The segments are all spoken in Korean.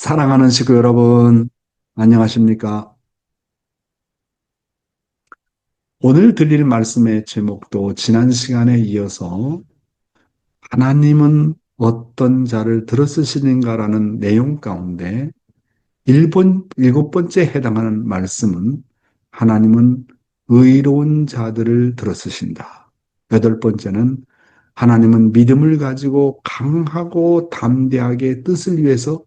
사랑하는 식구 여러분, 안녕하십니까? 오늘 드릴 말씀의 제목도 지난 시간에 이어서 하나님은 어떤 자를 들어쓰시는가라는 내용 가운데 일곱 번째 해당하는 말씀은 하나님은 의로운 자들을 들어쓰신다. 여덟 번째는 하나님은 믿음을 가지고 강하고 담대하게 뜻을 위해서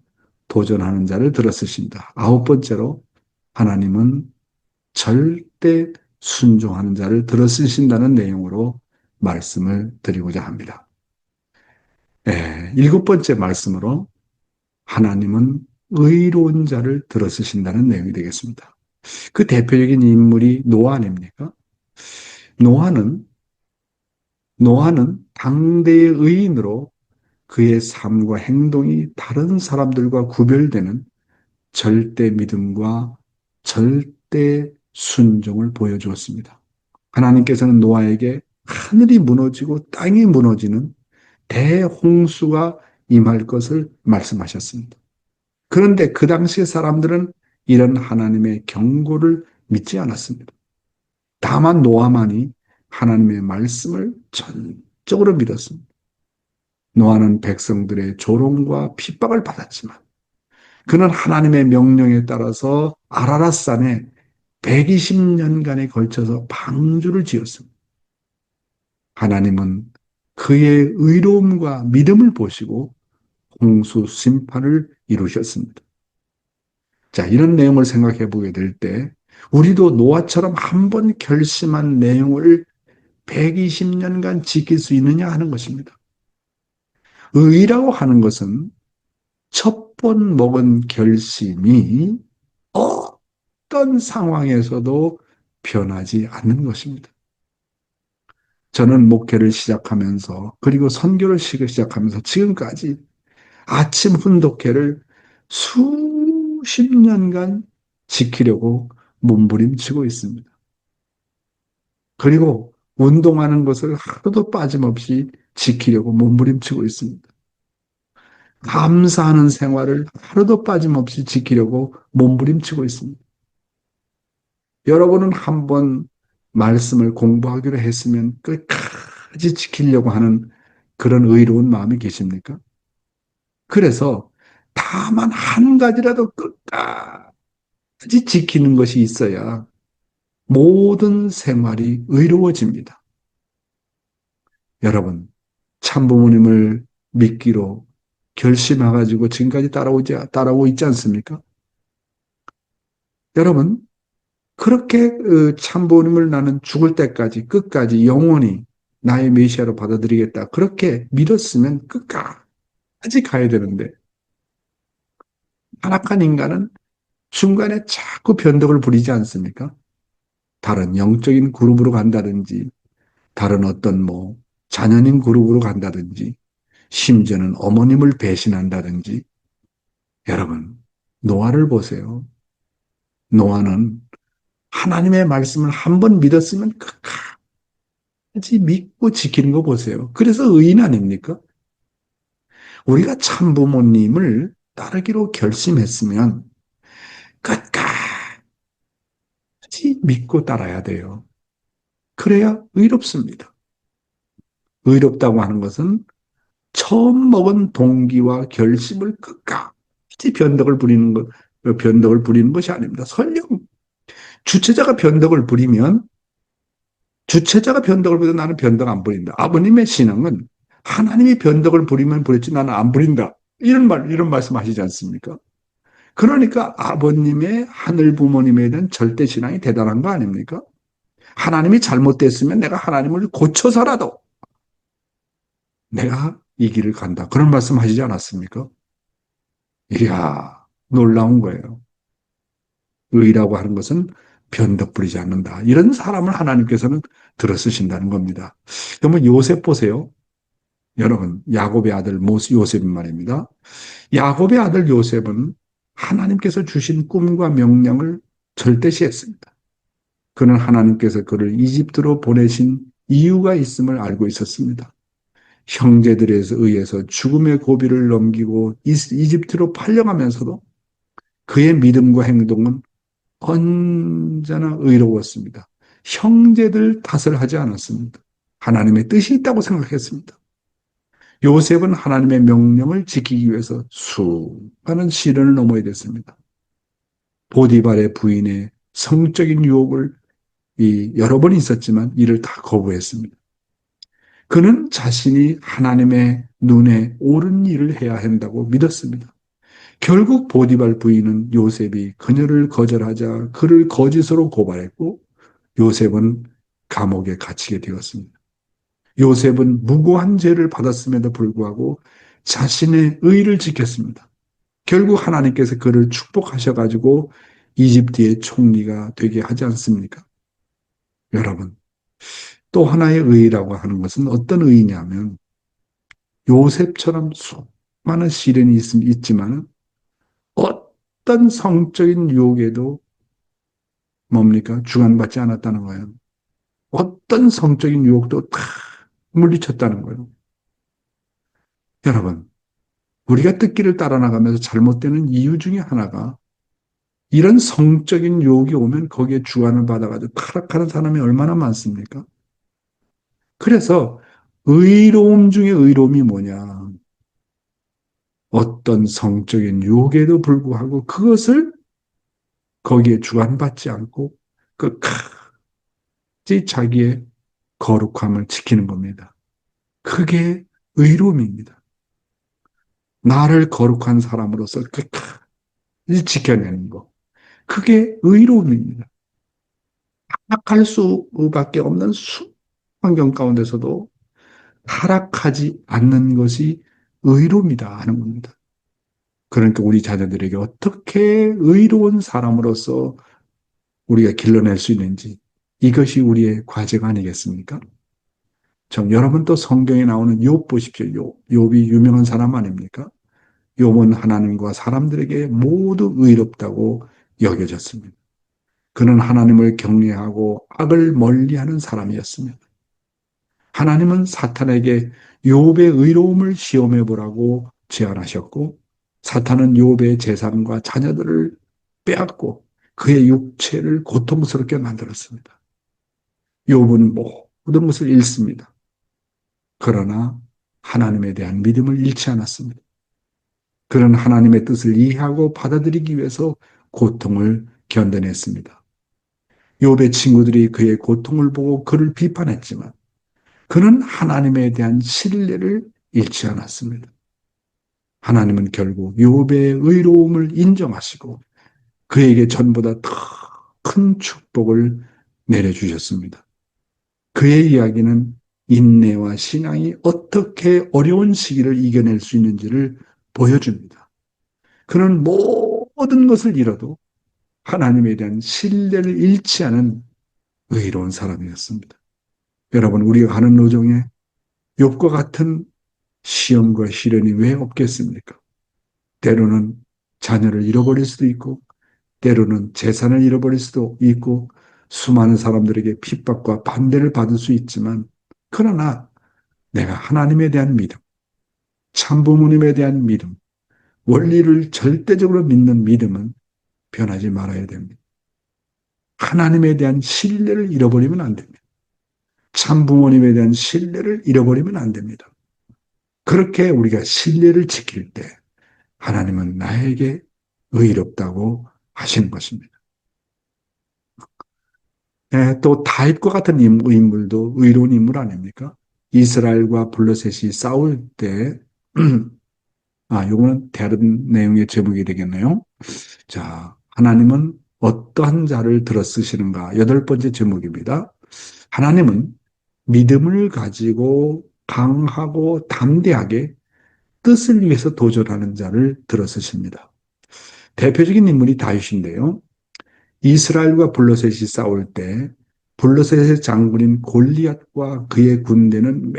도전하는 자를 들어쓰신다. 아홉 번째로 하나님은 절대 순종하는 자를 들어쓰신다는 내용으로 말씀을 드리고자 합니다. 일곱 번째 말씀으로 하나님은 의로운 자를 들어쓰신다는 내용이 되겠습니다. 그 대표적인 인물이 노아 아닙니까? 노아는, 노아는 당대의 의인으로 그의 삶과 행동이 다른 사람들과 구별되는 절대 믿음과 절대 순종을 보여주었습니다. 하나님께서는 노아에게 하늘이 무너지고 땅이 무너지는 대홍수가 임할 것을 말씀하셨습니다. 그런데 그 당시의 사람들은 이런 하나님의 경고를 믿지 않았습니다. 다만 노아만이 하나님의 말씀을 전적으로 믿었습니다. 노아는 백성들의 조롱과 핍박을 받았지만 그는 하나님의 명령에 따라서 아라랏산에 120년간에 걸쳐서 방주를 지었습니다. 하나님은 그의 의로움과 믿음을 보시고 홍수 심판을 이루셨습니다. 자, 이런 내용을 생각해 보게 될 때 우리도 노아처럼 한 번 결심한 내용을 120년간 지킬 수 있느냐 하는 것입니다. 의라고 하는 것은 첫 번 먹은 결심이 어떤 상황에서도 변하지 않는 것입니다. 저는 목회를 시작하면서 그리고 선교를 시작하면서 지금까지 아침 훈독회를 수십 년간 지키려고 몸부림치고 있습니다. 그리고 운동하는 것을 하루도 빠짐없이 지키려고 몸부림치고 있습니다. 감사하는 생활을 하루도 빠짐없이 지키려고 몸부림치고 있습니다. 여러분은 한번 말씀을 공부하기로 했으면 끝까지 지키려고 하는 그런 의로운 마음이 계십니까? 그래서 다만 한 가지라도 끝까지 지키는 것이 있어야 모든 생활이 의로워집니다. 여러분, 참부모님을 믿기로 결심해가지고 지금까지 따라오고 있지 않습니까? 여러분, 그렇게 참부모님을 나는 죽을 때까지 끝까지 영원히 나의 메시아로 받아들이겠다. 그렇게 믿었으면 끝까지 가야 되는데 타락한 인간은 중간에 자꾸 변덕을 부리지 않습니까? 다른 영적인 그룹으로 간다든지 다른 어떤 자녀님 그룹으로 간다든지 심지어는 어머님을 배신한다든지 여러분 노아를 보세요. 노아는 하나님의 말씀을 한 번 믿었으면 끝까지 믿고 지키는 거 보세요. 그래서 의인 아닙니까? 우리가 참부모님을 따르기로 결심했으면 끝까지 믿고 따라야 돼요. 그래야 의롭습니다. 의롭다고 하는 것은 처음 먹은 동기와 결심을 끝까지 변덕을 부리는 것이 아닙니다. 설령 주체자가 변덕을 부리면 주체자가 변덕을 부리면 나는 변덕 안 부린다. 아버님의 신앙은 하나님이 변덕을 부리면 부렸지 나는 안 부린다. 이런 말씀 하시지 않습니까? 그러니까 아버님의 하늘 부모님에 대한 절대 신앙이 대단한 거 아닙니까? 하나님이 잘못됐으면 내가 하나님을 고쳐서라도 내가 이 길을 간다. 그런 말씀 하시지 않았습니까? 이야, 놀라운 거예요. 의라고 하는 것은 변덕 부리지 않는다. 이런 사람을 하나님께서는 들어쓰신다는 겁니다. 그러면 요셉 보세요. 여러분, 야곱의 아들 요셉인 말입니다. 야곱의 아들 요셉은 하나님께서 주신 꿈과 명령을 절대시했습니다. 그는 하나님께서 그를 이집트로 보내신 이유가 있음을 알고 있었습니다. 형제들에 의해서 죽음의 고비를 넘기고 이집트로 팔려가면서도 그의 믿음과 행동은 언제나 의로웠습니다. 형제들 탓을 하지 않았습니다. 하나님의 뜻이 있다고 생각했습니다. 요셉은 하나님의 명령을 지키기 위해서 수많은 시련을 넘어야 됐습니다. 보디발의 부인의 성적인 유혹을 여러 번 있었지만 이를 다 거부했습니다. 그는 자신이 하나님의 눈에 옳은 일을 해야 한다고 믿었습니다. 결국 보디발 부인은 요셉이 그녀를 거절하자 그를 거짓으로 고발했고 요셉은 감옥에 갇히게 되었습니다. 요셉은 무고한 죄를 받았음에도 불구하고 자신의 의를 지켰습니다. 결국 하나님께서 그를 축복하셔가지고 이집트의 총리가 되게 하지 않습니까? 여러분, 또 하나의 의라고 하는 것은 어떤 의냐면 요셉처럼 수많은 시련이 있지만 어떤 성적인 유혹에도 뭡니까? 주관받지 않았다는 거예요. 어떤 성적인 유혹도 다 물리쳤다는 거예요. 여러분, 우리가 뜻기를 따라 나가면서 잘못되는 이유 중에 하나가 이런 성적인 유혹이 오면 거기에 주관을 받아가지고 타락하는 사람이 얼마나 많습니까? 그래서 의로움 중에 의로움이 뭐냐? 어떤 성적인 유혹에도 불구하고 그것을 거기에 주관받지 않고 끝까지 자기의 거룩함을 지키는 겁니다. 그게 의로움입니다. 나를 거룩한 사람으로서 끝까지 지켜내는 것. 그게 의로움입니다. 타락할 수밖에 없는 환경 가운데서도 타락하지 않는 것이 의로움이다 하는 겁니다. 그러니까 우리 자녀들에게 어떻게 의로운 사람으로서 우리가 길러낼 수 있는지 이것이 우리의 과제가 아니겠습니까? 여러분 또 성경에 나오는 욥 보십시오. 욥이 유명한 사람 아닙니까? 욥은 하나님과 사람들에게 모두 의롭다고 여겨졌습니다. 그는 하나님을 경외하고 악을 멀리하는 사람이었습니다. 하나님은 사탄에게 욥의 의로움을 시험해 보라고 제안하셨고 사탄은 욥의 재산과 자녀들을 빼앗고 그의 육체를 고통스럽게 만들었습니다. 욥은 모든 것을 잃습니다. 그러나 하나님에 대한 믿음을 잃지 않았습니다. 그는 하나님의 뜻을 이해하고 받아들이기 위해서 고통을 견뎌냈습니다. 욥의 친구들이 그의 고통을 보고 그를 비판했지만 그는 하나님에 대한 신뢰를 잃지 않았습니다. 하나님은 결국 욥의 의로움을 인정하시고 그에게 전보다 더 큰 축복을 내려주셨습니다. 그의 이야기는 인내와 신앙이 어떻게 어려운 시기를 이겨낼 수 있는지를 보여줍니다. 그는 모든 것을 잃어도 하나님에 대한 신뢰를 잃지 않은 의로운 사람이었습니다. 여러분, 우리가 가는 노정에 욥과 같은 시험과 시련이 왜 없겠습니까? 때로는 자녀를 잃어버릴 수도 있고, 때로는 재산을 잃어버릴 수도 있고, 수많은 사람들에게 핍박과 반대를 받을 수 있지만, 그러나 내가 하나님에 대한 믿음, 참부모님에 대한 믿음, 원리를 절대적으로 믿는 믿음은 변하지 말아야 됩니다. 하나님에 대한 신뢰를 잃어버리면 안 됩니다. 참부모님에 대한 신뢰를 잃어버리면 안 됩니다. 그렇게 우리가 신뢰를 지킬 때 하나님은 나에게 의롭다고 하시는 것입니다. 또 다윗과 같은 인물도 의로운 인물 아닙니까? 이스라엘과 블레셋이 싸울 때, 요거는 다른 내용의 제목이 되겠네요. 자, 하나님은 어떠한 자를 들어 쓰시는가? 여덟 번째 제목입니다. 하나님은 믿음을 가지고 강하고 담대하게 뜻을 위해서 도전하는 자를 들어 쓰십니다. 대표적인 인물이 다윗인데요. 이스라엘과 블레셋이 싸울 때 블레셋의 장군인 골리앗과 그의 군대는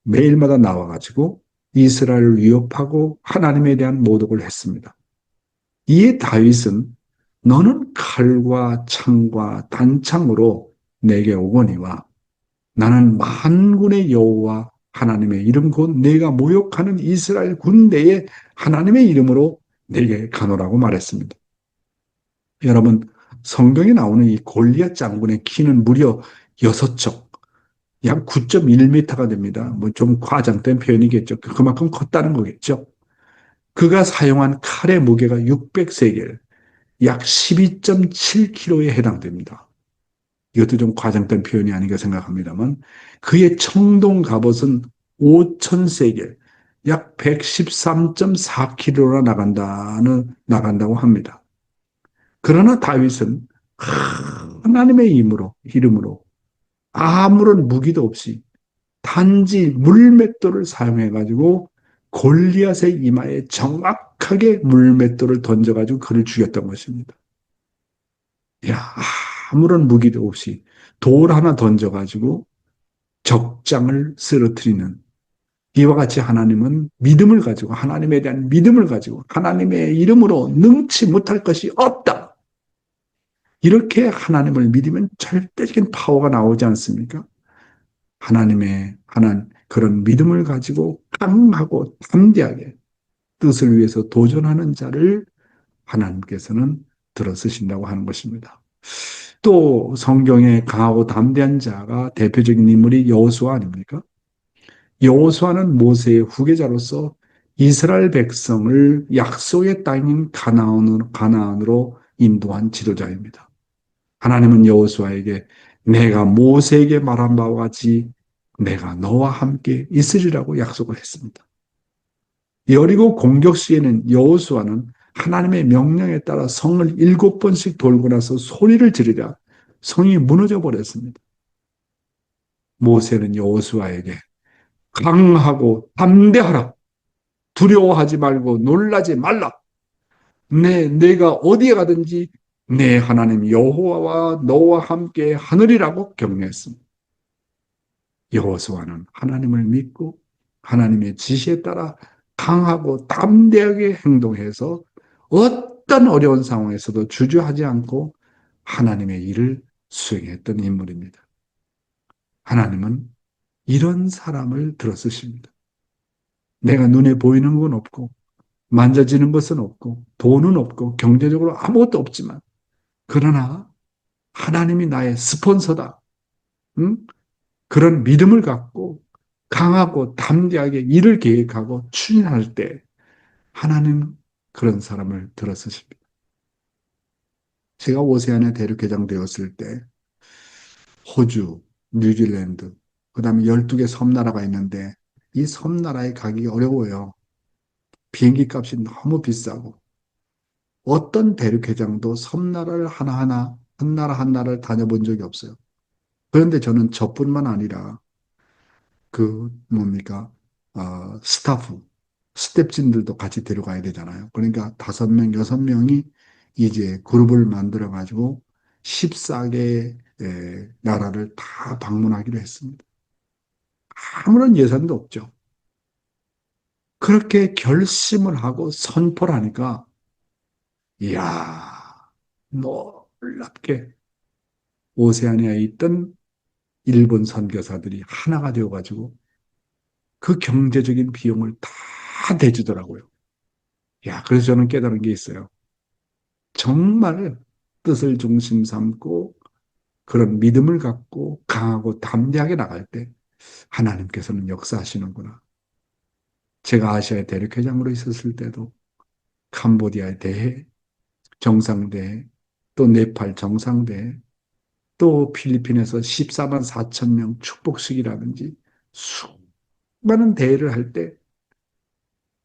매일마다 나와가지고 이스라엘을 위협하고 하나님에 대한 모독을 했습니다. 이에 다윗은 너는 칼과 창과 단창으로 내게 오거니와 나는 만군의 여호와 하나님의 이름 곧 내가 모욕하는 이스라엘 군대의 하나님의 이름으로 내게 가노라고 말했습니다. 여러분, 성경에 나오는 이 골리앗 장군의 키는 무려 6척, 약 9.1m가 됩니다. 뭐 좀 과장된 표현이겠죠. 그만큼 컸다는 거겠죠. 그가 사용한 칼의 무게가 600세겔, 약 12.7kg에 해당됩니다. 이것도 좀 과장된 표현이 아닌가 생각합니다만, 그의 청동 갑옷은 5,000세겔, 약 113.4kg나 나간다고 합니다. 그러나 다윗은 하나님의 이름으로 아무런 무기도 없이 단지 물맷돌을 사용해가지고 골리앗의 이마에 정확하게 물맷돌을 던져가지고 그를 죽였던 것입니다. 야, 아무런 무기도 없이 돌 하나 던져가지고 적장을 쓰러뜨리는 이와 같이 하나님은 믿음을 가지고 하나님에 대한 믿음을 가지고 하나님의 이름으로 능치 못할 것이 없다. 이렇게 하나님을 믿으면 절대적인 파워가 나오지 않습니까? 하나님 그런 믿음을 가지고 강하고 담대하게 뜻을 위해서 도전하는 자를 하나님께서는 들어쓰신다고 하는 것입니다. 또 성경에 강하고 담대한 자가 대표적인 인물이 여호수아 아닙니까? 여호수아는 모세의 후계자로서 이스라엘 백성을 약속의 땅인 가나안으로 인도한 지도자입니다. 하나님은 여호수아에게 내가 모세에게 말한 바와 같이 내가 너와 함께 있으리라고 약속을 했습니다. 여리고 공격 시에는 여호수아는 하나님의 명령에 따라 성을 7번씩 돌고 나서 소리를 지르자 성이 무너져 버렸습니다. 모세는 여호수아에게 강하고 담대하라. 두려워하지 말고 놀라지 말라. 내가 어디에 가든지 내 하나님 여호와와 너와 함께 하느리라고 격려했습니다. 여호수아는 하나님을 믿고 하나님의 지시에 따라 강하고 담대하게 행동해서 어떤 어려운 상황에서도 주저하지 않고 하나님의 일을 수행했던 인물입니다. 하나님은 이런 사람을 들어쓰십니다. 내가 눈에 보이는 건 없고 만져지는 것은 없고 돈은 없고 경제적으로 아무것도 없지만 그러나 하나님이 나의 스폰서다. 응? 그런 믿음을 갖고 강하고 담대하게 일을 계획하고 추진할 때 하나님 그런 사람을 들어쓰십니다. 제가 오세안에 대륙회장 되었을 때 호주, 뉴질랜드, 그 다음에 12개 섬나라가 있는데 이 섬나라에 가기 어려워요. 비행기 값이 너무 비싸고 어떤 대륙회장도 섬나라를 하나하나 한 나라 한 나라를 다녀본 적이 없어요. 그런데 저는 저뿐만 아니라 그 뭡니까 스타프 스텝진들도 같이 데려가야 되잖아요. 그러니까 5명, 6명이 이제 그룹을 만들어 가지고 14개 나라를 다 방문하기로 했습니다. 아무런 예산도 없죠. 그렇게 결심을 하고 선포를 하니까 이야 놀랍게 오세아니아에 있던 일본 선교사들이 하나가 되어가지고 그 경제적인 비용을 다 대주더라고요. 야, 그래서 저는 깨달은 게 있어요. 정말 뜻을 중심 삼고 그런 믿음을 갖고 강하고 담대하게 나갈 때 하나님께서는 역사하시는구나. 제가 아시아의 대륙회장으로 있었을 때도 캄보디아의 대회, 정상대회, 또 네팔 정상대회, 또 필리핀에서 14만 4천 명 축복식이라든지 수많은 대회를 할 때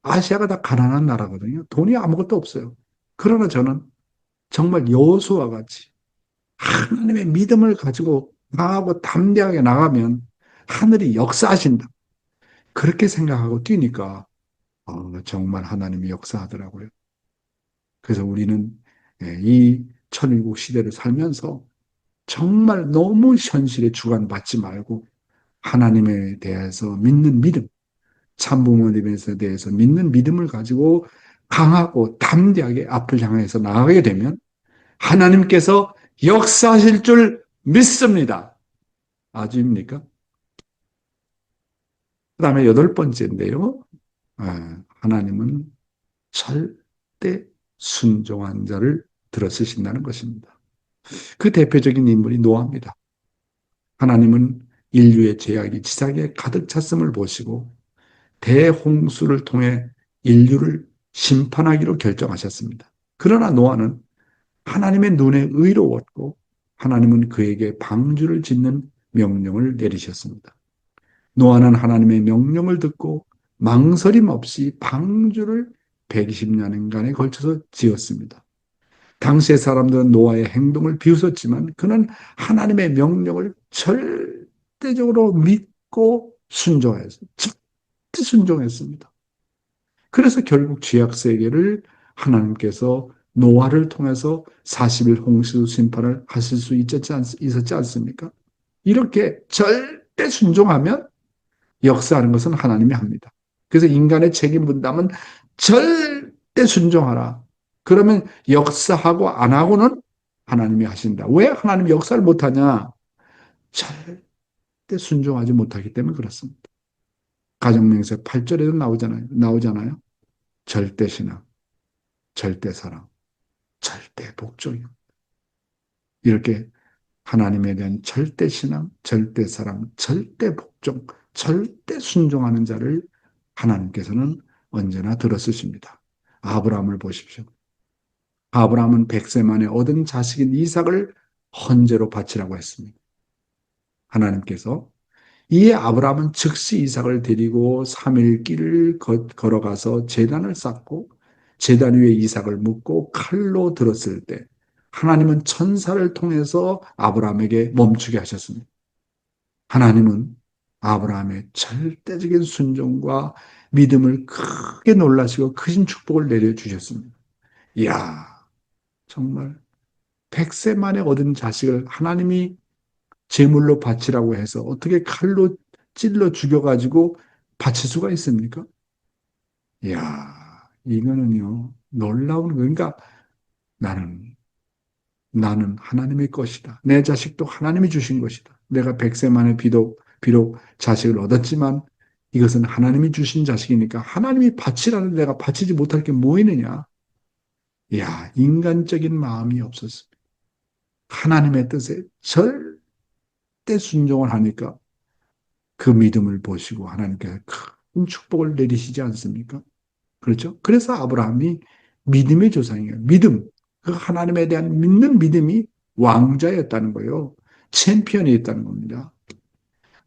아시아가 다 가난한 나라거든요. 돈이 아무것도 없어요. 그러나 저는 정말 여호수아와 같이 하나님의 믿음을 가지고 강하고 담대하게 나가면 하늘이 역사하신다. 그렇게 생각하고 뛰니까 정말 하나님이 역사하더라고요. 그래서 우리는 이 천일국 시대를 살면서 정말 너무 현실에 주관받지 말고 하나님에 대해서 믿는 믿음, 참부모님에 대해서 믿는 믿음을 가지고 강하고 담대하게 앞을 향해서 나가게 되면 하나님께서 역사하실 줄 믿습니다. 아주입니까? 그 다음에 여덟 번째인데요. 하나님은 절대 순종한 자를 들어쓰신다는 것입니다. 그 대표적인 인물이 노아입니다. 하나님은 인류의 죄악이 지상에 가득 찼음을 보시고 대홍수를 통해 인류를 심판하기로 결정하셨습니다. 그러나 노아는 하나님의 눈에 의로웠고 하나님은 그에게 방주를 짓는 명령을 내리셨습니다. 노아는 하나님의 명령을 듣고 망설임 없이 방주를 120년간에 걸쳐서 지었습니다. 당시의 사람들은 노아의 행동을 비웃었지만 그는 하나님의 명령을 절대적으로 믿고 절대 순종했습니다. 그래서 결국 죄악 세계를 하나님께서 노아를 통해서 40일 홍수 심판을 하실 수 있었지 않습니까? 이렇게 절대 순종하면 역사하는 것은 하나님이 합니다. 그래서 인간의 책임 분담은 절대 순종하라. 그러면 역사하고 안 하고는 하나님이 하신다. 왜 하나님이 역사를 못하냐? 절대 순종하지 못하기 때문에 그렇습니다. 가정명세 8절에도 나오잖아요. 절대 신앙, 절대 사랑, 절대 복종이요. 이렇게 하나님에 대한 절대 신앙, 절대 사랑, 절대 복종, 절대 순종하는 자를 하나님께서는 언제나 들어쓰십니다. 아브라함을 보십시오. 아브라함은 100세 만에 얻은 자식인 이삭을 헌재로 바치라고 했습니다. 하나님께서 이에 아브라함은 즉시 이삭을 데리고 3일 길을 걸어가서 제단을 쌓고 제단 위에 이삭을 묻고 칼로 들었을 때 하나님은 천사를 통해서 아브라함에게 멈추게 하셨습니다. 하나님은 아브라함의 절대적인 순종과 믿음을 크게 놀라시고 크신 축복을 내려주셨습니다. 이야, 정말 100세 만에 얻은 자식을 하나님이 제물로 바치라고 해서 어떻게 칼로 찔러 죽여가지고 바칠 수가 있습니까? 이야, 이거는요, 놀라운 거. 그러니까 나는, 나는 하나님의 것이다. 내 자식도 하나님이 주신 것이다. 내가 100세 만에 비록 자식을 얻었지만 이것은 하나님이 주신 자식이니까 하나님이 바치라는 내가 바치지 못할 게 뭐 있느냐? 이야, 인간적인 마음이 없었습니다. 하나님의 뜻에 절대 순종을 하니까 그 믿음을 보시고 하나님께서 큰 축복을 내리시지 않습니까? 그렇죠? 그래서 아브라함이 믿음의 조상이에요. 믿음. 그 하나님에 대한 믿는 믿음이 왕자였다는 거예요. 챔피언이 있다는 겁니다.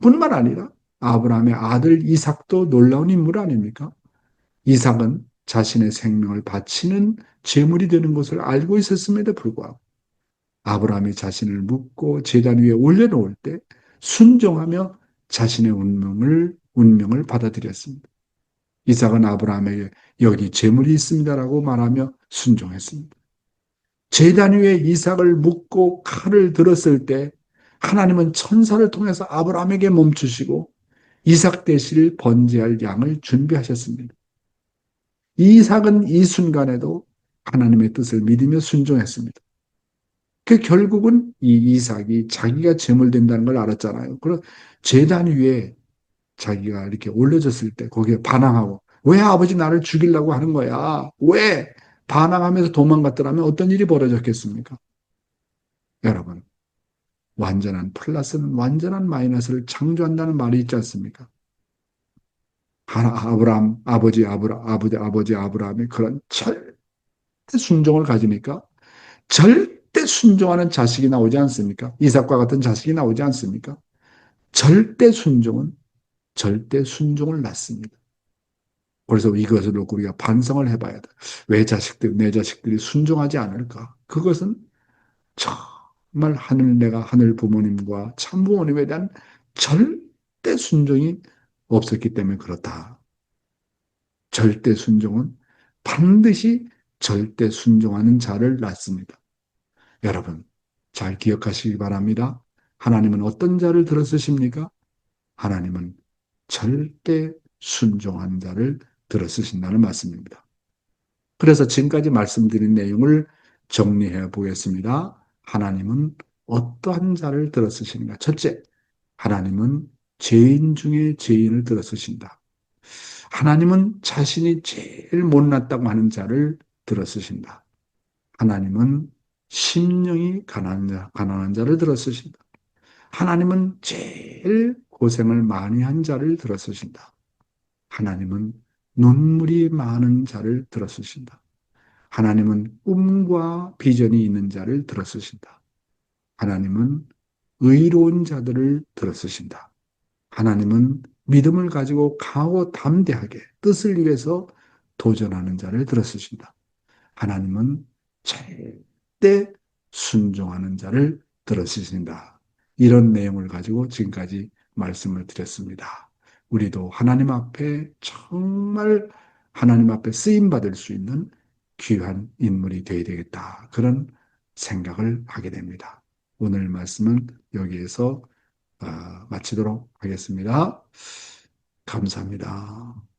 뿐만 아니라 아브라함의 아들 이삭도 놀라운 인물 아닙니까? 이삭은 자신의 생명을 바치는 제물이 되는 것을 알고 있었음에도 불구하고 아브라함이 자신을 묻고 제단 위에 올려놓을 때 순종하며 자신의 운명을 받아들였습니다. 이삭은 아브라함에게 여기 재물이 있습니다라고 말하며 순종했습니다. 제단 위에 이삭을 묻고 칼을 들었을 때 하나님은 천사를 통해서 아브라함에게 멈추시고 이삭 대신 번제할 양을 준비하셨습니다. 이삭은 이 순간에도 하나님의 뜻을 믿으며 순종했습니다. 그 결국은 이 이삭이 자기가 제물된다는 걸 알았잖아요. 그럼 제단 위에 자기가 이렇게 올려졌을 때 거기에 반항하고 왜 아버지 나를 죽이려고 하는 거야? 왜? 반항하면서 도망갔더라면 어떤 일이 벌어졌겠습니까? 여러분, 완전한 플러스는 완전한 마이너스를 창조한다는 말이 있지 않습니까? 아브라함, 아버지 아브라함의 그런 절대 순종을 가지니까 절대 순종하는 자식이 나오지 않습니까? 이삭과 같은 자식이 나오지 않습니까? 절대 순종은 절대 순종을 낳습니다. 그래서 이것을 놓고 우리가 반성을 해봐야 돼. 왜 내 자식들이 순종하지 않을까? 그것은 정말 내가 하늘 부모님과 참부모님에 대한 절대 순종이 없었기 때문에 그렇다. 절대 순종은 반드시 절대 순종하는 자를 낳습니다. 여러분, 잘 기억하시기 바랍니다. 하나님은 어떤 자를 들어쓰십니까? 하나님은 절대 순종한 자를 들어쓰신다는 말씀입니다. 그래서 지금까지 말씀드린 내용을 정리해 보겠습니다. 하나님은 어떠한 자를 들어쓰시는가? 첫째, 하나님은 죄인 중에 죄인을 들어쓰신다. 하나님은 자신이 제일 못났다고 하는 자를 들어쓰신다. 하나님은 심령이 가난한 자를 들어쓰신다. 하나님은 제일 고생을 많이 한 자를 들어쓰신다. 하나님은 눈물이 많은 자를 들어쓰신다. 하나님은 꿈과 비전이 있는 자를 들어쓰신다. 하나님은 의로운 자들을 들어쓰신다. 하나님은 믿음을 가지고 강하고 담대하게 뜻을 위해서 도전하는 자를 들어쓰신다. 하나님은 절대 순종하는 자를 들어쓰신다. 이런 내용을 가지고 지금까지 말씀을 드렸습니다. 우리도 하나님 앞에 정말 하나님 앞에 쓰임 받을 수 있는 귀한 인물이 되어야 되겠다. 그런 생각을 하게 됩니다. 오늘 말씀은 여기에서 마치도록 하겠습니다. 감사합니다.